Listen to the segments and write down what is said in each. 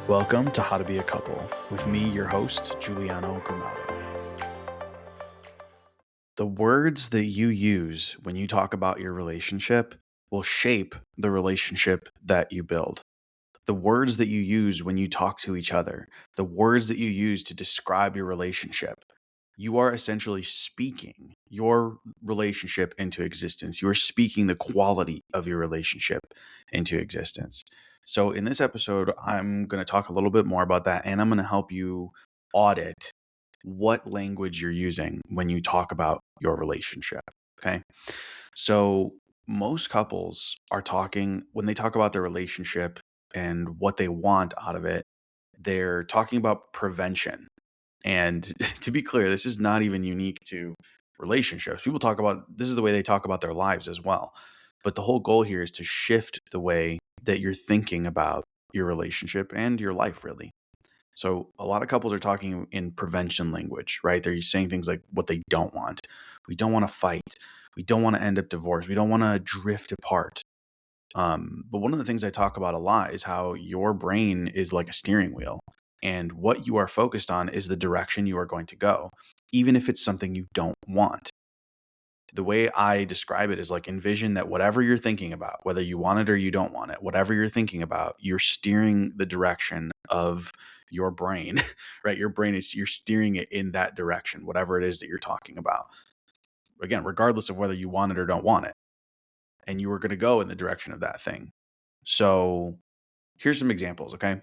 Welcome to How to Be a Couple with me, your host, Giuliano Gramado. The words that you use when you talk about your relationship will shape the relationship that you build. The words that you use when you talk to each other, the words that you use to describe your relationship, you are essentially speaking your relationship into existence. You are speaking the quality of your relationship into existence. So, in this episode, I'm going to talk a little bit more about that, and I'm going to help you audit what language you're using when you talk about your relationship. Okay. So, most couples are talking, when they talk about their relationship and what they want out of it, they're talking about prevention. And to be clear, this is not even unique to relationships. People talk about this is the way they talk about their lives as well. But the whole goal here is to shift the way that you're thinking about your relationship and your life, really. So a lot of couples are talking in prevention language, right? They're saying things like what they don't want. We don't want to fight. We don't want to end up divorced. We don't want to drift apart. But one of the things I talk about a lot is how your brain is like a steering wheel, and what you are focused on is the direction you are going to go, even if it's something you don't want. The way I describe it is like envision that whatever you're thinking about, whether you want it or you don't want it, whatever you're thinking about, you're steering the direction of your brain, right? Your brain is, you're steering it in that direction, whatever it is that you're talking about. Again, regardless of whether you want it or don't want it. And you are going to go in the direction of that thing. So here's some examples, okay?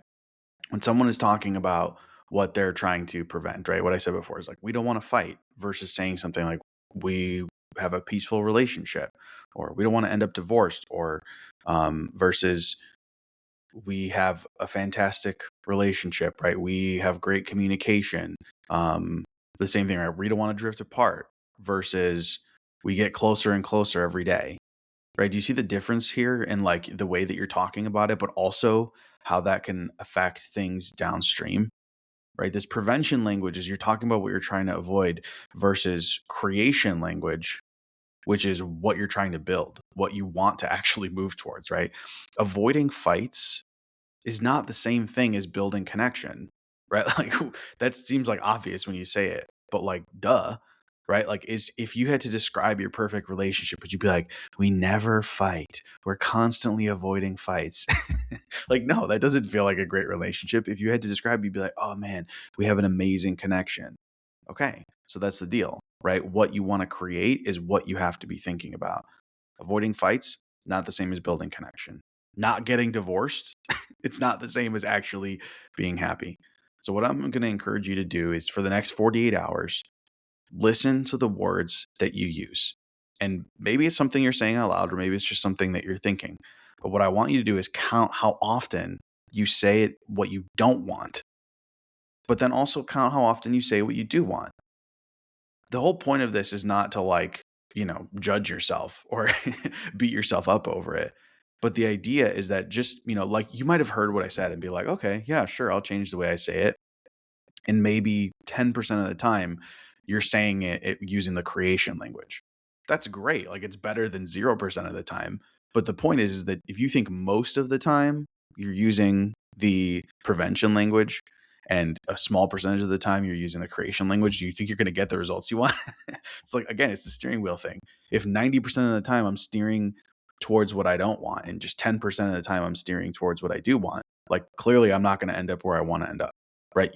When someone is talking about what they're trying to prevent, right? What I said before is like, we don't want to fight versus saying something like, we have a peaceful relationship, or we don't want to end up divorced, or versus we have a fantastic relationship, right? We have great communication. The same thing, right? We don't want to drift apart versus we get closer and closer every day. Right? Do you see the difference here in like the way that you're talking about it, but also how that can affect things downstream? Right? This prevention language is you're talking about what you're trying to avoid versus creation language, which is what you're trying to build, what you want to actually move towards, right? Avoiding fights is not the same thing as building connection, right? Like that seems like obvious when you say it, but like duh, right? Like is if you had to describe your perfect relationship, would you be like, we never fight. We're constantly avoiding fights. Like no, that doesn't feel like a great relationship. If you had to describe, you'd be like, oh man, we have an amazing connection. Okay. So that's the deal, right? What you want to create is what you have to be thinking about. Avoiding fights, not the same as building connection. Not getting divorced, it's not the same as actually being happy. So, what I'm going to encourage you to do is for the next 48 hours, listen to the words that you use. And maybe it's something you're saying out loud, or maybe it's just something that you're thinking. But what I want you to do is count how often you say it, what you don't want, but then also count how often you say what you do want. The whole point of this is not to like, judge yourself or beat yourself up over it. But the idea is that just, like you might have heard what I said and be like, okay, yeah, sure, I'll change the way I say it. And maybe 10% of the time you're saying it using the creation language. That's great. Like it's better than 0% of the time. But the point is that if you think most of the time you're using the prevention language and a small percentage of the time you're using the creation language, do you think you're going to get the results you want? It's like, again, it's the steering wheel thing. If 90% of the time I'm steering towards what I don't want and just 10% of the time I'm steering towards what I do want, like clearly I'm not going to end up where I want to end up, right?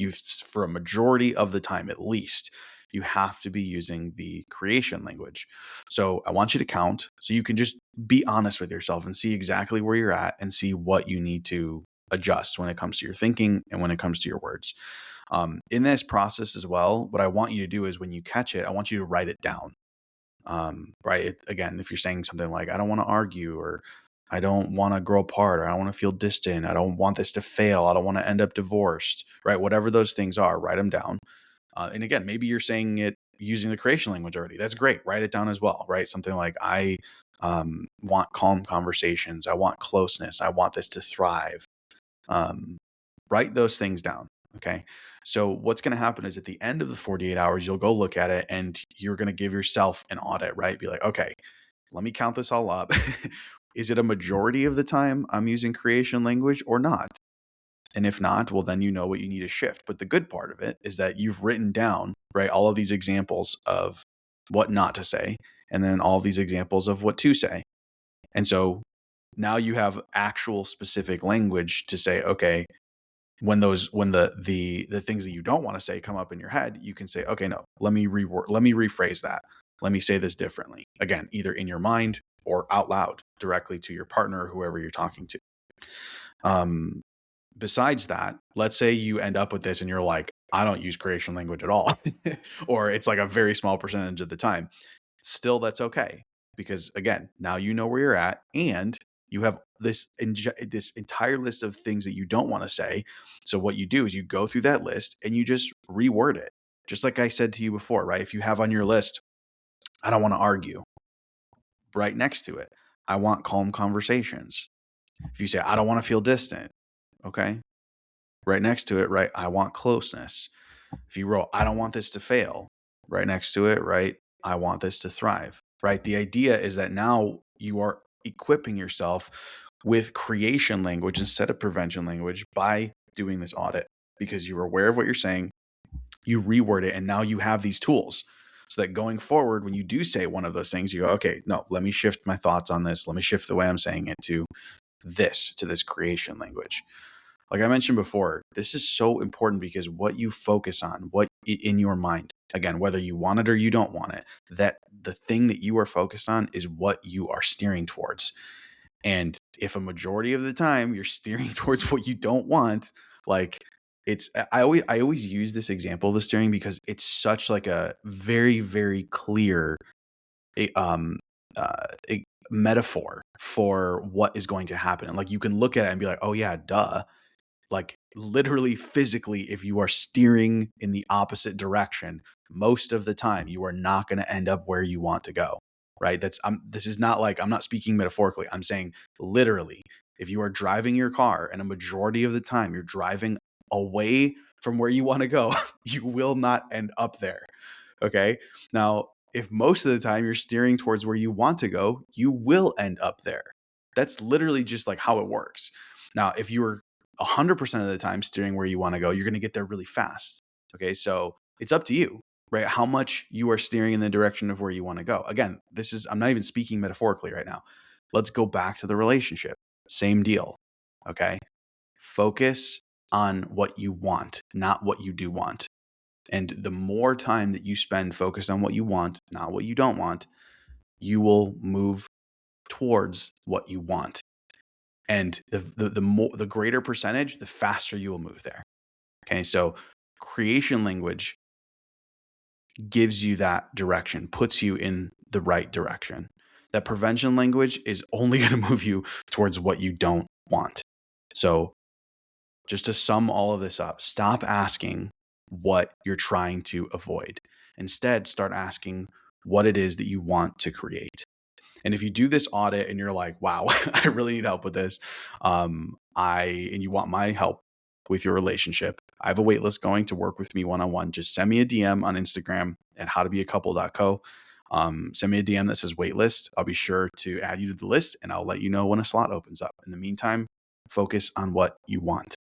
For a majority of the time, at least, you have to be using the creation language. So I want you to count so you can just be honest with yourself and see exactly where you're at and see what you need to adjust when it comes to your thinking and when it comes to your words. In this process as well, what I want you to do is when you catch it, I want you to write it down. Right. Again, if you're saying something like, I don't want to argue, or I don't want to grow apart, or I don't want to feel distant, I don't want this to fail, I don't want to end up divorced, right? Whatever those things are, write them down. And again, maybe you're saying it using the creation language already. That's great. Write it down as well, right? Something like, I want calm conversations. I want closeness. I want this to thrive. Um, Write those things down. Okay. So what's going to happen is at the end of the 48 hours, you'll go look at it and you're going to give yourself an audit, right? Be like, okay, let me count this all up. Is it a majority of the time I'm using creation language or not? And if not, well, then you know what you need to shift. But the good part of it is that you've written down, right, all of these examples of what not to say, and then all of these examples of what to say. And so now you have actual specific language to say, okay, when the things that you don't want to say come up in your head, you can say, okay, no, let me rephrase that. Let me say this differently. Again, either in your mind or out loud directly to your partner or whoever you're talking to. Besides that, let's say you end up with this and you're like, I don't use creation language at all, or it's like a very small percentage of the time. Still, that's okay, because again, now you know where you're at, and you have this entire list of things that you don't want to say. So what you do is you go through that list and you just reword it, just like I said to you before, right? If you have on your list, I don't want to argue, right next to it, I want calm conversations. If you say, I don't want to feel distant, okay, right next to it, right, I want closeness. If you wrote, I don't want this to fail, right next to it, right, I want this to thrive, right? The idea is that now you are equipping yourself with creation language instead of prevention language by doing this audit, because you're aware of what you're saying, you reword it, and now you have these tools so that going forward, when you do say one of those things, you go, okay, no, let me shift my thoughts on this. Let me shift the way I'm saying it to this creation language. Like I mentioned before, this is so important because what you focus on, in your mind, again, whether you want it or you don't want it, that the thing that you are focused on is what you are steering towards. And if a majority of the time you're steering towards what you don't want, like I always use this example of the steering because it's such like a very, very clear a, um, a metaphor for what is going to happen. And like you can look at it and be like, oh yeah, duh. Like literally physically, if you are steering in the opposite direction, most of the time you are not going to end up where you want to go. Right. This is not like, I'm not speaking metaphorically. I'm saying literally, if you are driving your car and a majority of the time you're driving away from where you want to go, you will not end up there. Okay. Now, if most of the time you're steering towards where you want to go, you will end up there. That's literally just like how it works. Now, if you were 100% of the time steering where you want to go, you're going to get there really fast. Okay. So it's up to you, right? How much you are steering in the direction of where you want to go. Again, I'm not even speaking metaphorically right now. Let's go back to the relationship. Same deal. Okay. Focus on what you want, not what you do want. And the more time that you spend focused on what you want, not what you don't want, you will move towards what you want. And the greater percentage, the faster you will move there. Okay, so creation language gives you that direction, puts you in the right direction. That prevention language is only going to move you towards what you don't want. So just to sum all of this up, stop asking what you're trying to avoid. Instead, start asking what it is that you want to create. And if you do this audit and you're like, wow, I really need help with this, and you want my help with your relationship, I have a wait list going to work with me one-on-one. Just send me a DM on Instagram at howtobeacouple.co. Send me a DM that says waitlist. I'll be sure to add you to the list and I'll let you know when a slot opens up. In the meantime, focus on what you want.